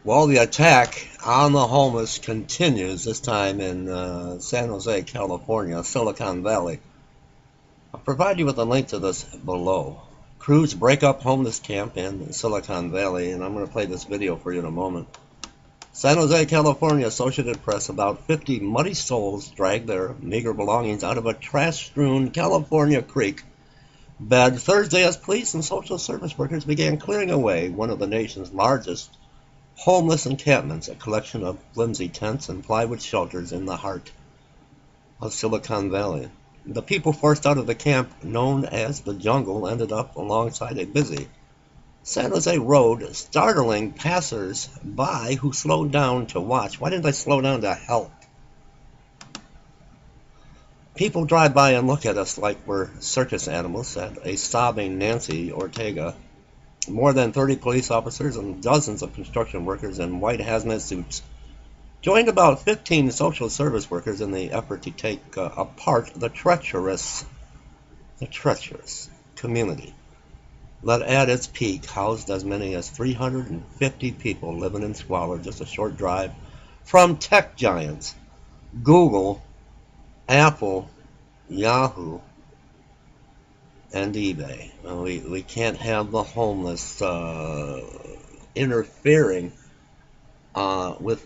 Well, the attack on the homeless continues, this time in San Jose, California, Silicon Valley. I'll provide you with a link to this below. Crews break up homeless camp in Silicon Valley, and I'm going to play this video for you in a moment. San Jose, California, Associated Press, about 50 muddy souls dragged their meager belongings out of a trash-strewn California creek bed Thursday as police and social service workers began clearing away one of the nation's largest homeless encampments, a collection of flimsy tents and plywood shelters in the heart of Silicon Valley. The people forced out of the camp, known as the Jungle, ended up alongside a busy San Jose road, startling passers-by who slowed down to watch. Why didn't they slow down to help? People drive by and look at us like we're circus animals, said a sobbing Nancy Ortega. More than 30 police officers and dozens of construction workers in white hazmat suits joined about 15 social service workers in the effort to take apart the treacherous community that at its peak housed as many as 350 people living in squalor, just a short drive from tech giants Google, Apple, Yahoo, and eBay. We can't have the homeless interfering with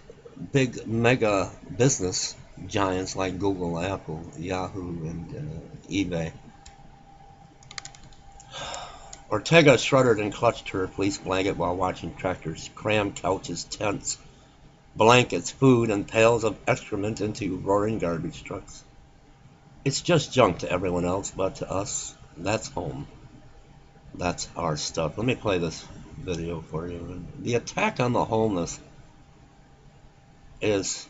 big mega business giants like Google, Apple, Yahoo, and eBay. Ortega shuddered and clutched her fleece blanket while watching tractors cram couches, tents, blankets, food, and pails of excrement into roaring garbage trucks. It's just junk to everyone else, but to us, that's home. That's our stuff. Let me play this video for you. The attack on the homeless is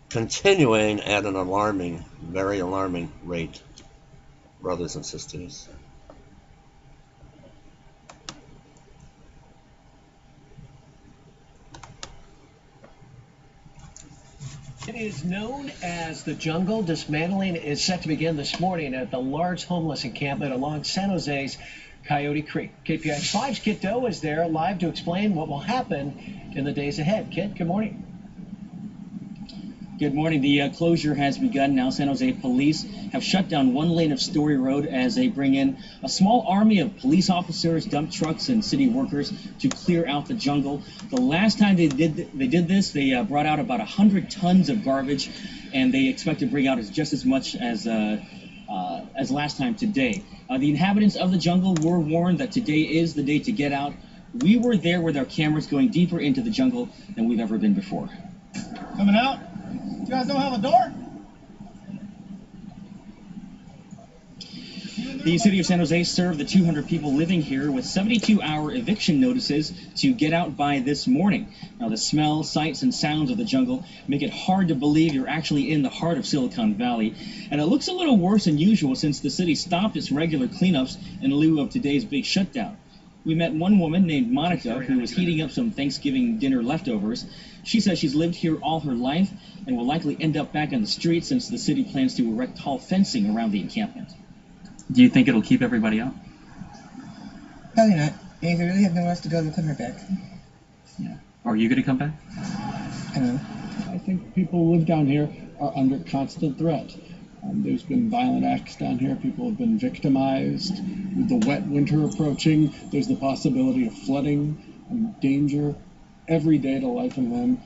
continuing at an alarming, very alarming rate, brothers and sisters. It is known as the Jungle. Dismantling is set to begin this morning at the large homeless encampment along San Jose's Coyote Creek. KPIX 5's Kit Doe is there live to explain what will happen in the days ahead. Kit, good morning. Good morning. The closure has begun now. San Jose police have shut down one lane of Story Road as they bring in a small army of police officers, dump trucks, and city workers to clear out the jungle. The last time they did this, they brought out about 100 tons of garbage, and they expect to bring out just as much as last time today. The inhabitants of the jungle were warned that today is the day to get out. We were there with our cameras going deeper into the jungle than we've ever been before. Coming out? You guys don't have a door? The city of San Jose served the 200 people living here with 72-hour eviction notices to get out by this morning. Now, the smell, sights, and sounds of the jungle make it hard to believe you're actually in the heart of Silicon Valley. And it looks a little worse than usual since the city stopped its regular cleanups in lieu of today's big shutdown. We met one woman named Monica who was heating up some Thanksgiving dinner leftovers. She says she's lived here all her life and will likely end up back on the street since the city plans to erect tall fencing around the encampment. Do you think it'll keep everybody out? Probably not. If they really have nowhere else to go, they'll come right back. Yeah. Are you going to come back? I don't know. I think people who live down here are under constant threat. There's been violent acts down here. People have been victimized. With the wet winter approaching, there's the possibility of flooding and danger every day to life and limb.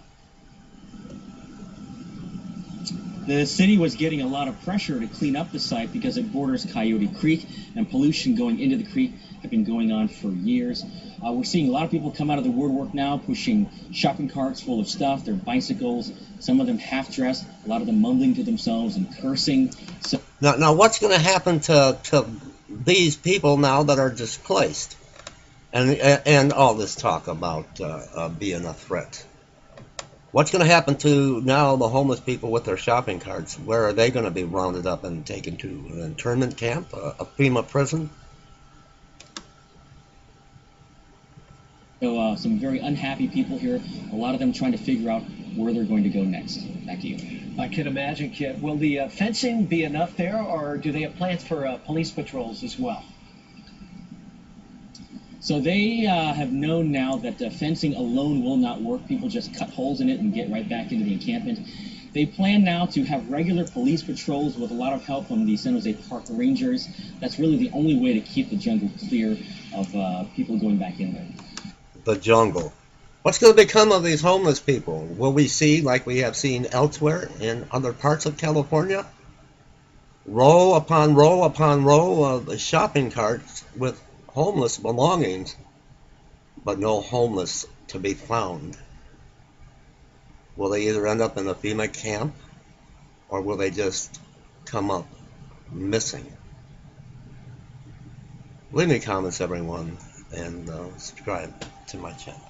The city was getting a lot of pressure to clean up the site because it borders Coyote Creek, and pollution going into the creek had been going on for years. We're seeing a lot of people come out of the woodwork now, pushing shopping carts full of stuff, their bicycles, some of them half-dressed, a lot of them mumbling to themselves and cursing. So Now what's going to happen to these people now that are displaced? And all this talk about being a threat. What's going to happen to now the homeless people with their shopping carts? Where are they going to be rounded up and taken to? An internment camp? A FEMA prison? So some very unhappy people here, a lot of them trying to figure out where they're going to go next. Back to you. I can imagine, Kit. Will the fencing be enough there, or do they have plans for police patrols as well? So they have known now that fencing alone will not work. People just cut holes in it and get right back into the encampment. They plan now to have regular police patrols with a lot of help from the San Jose Park Rangers. That's really the only way to keep the jungle clear of people going back in there. The jungle. What's going to become of these homeless people? Will we see, like we have seen elsewhere in other parts of California, row upon row upon row of shopping carts with homeless belongings, but no homeless to be found? Will they either end up in a FEMA camp, or will they just come up missing? Leave me comments, everyone, and subscribe to my channel.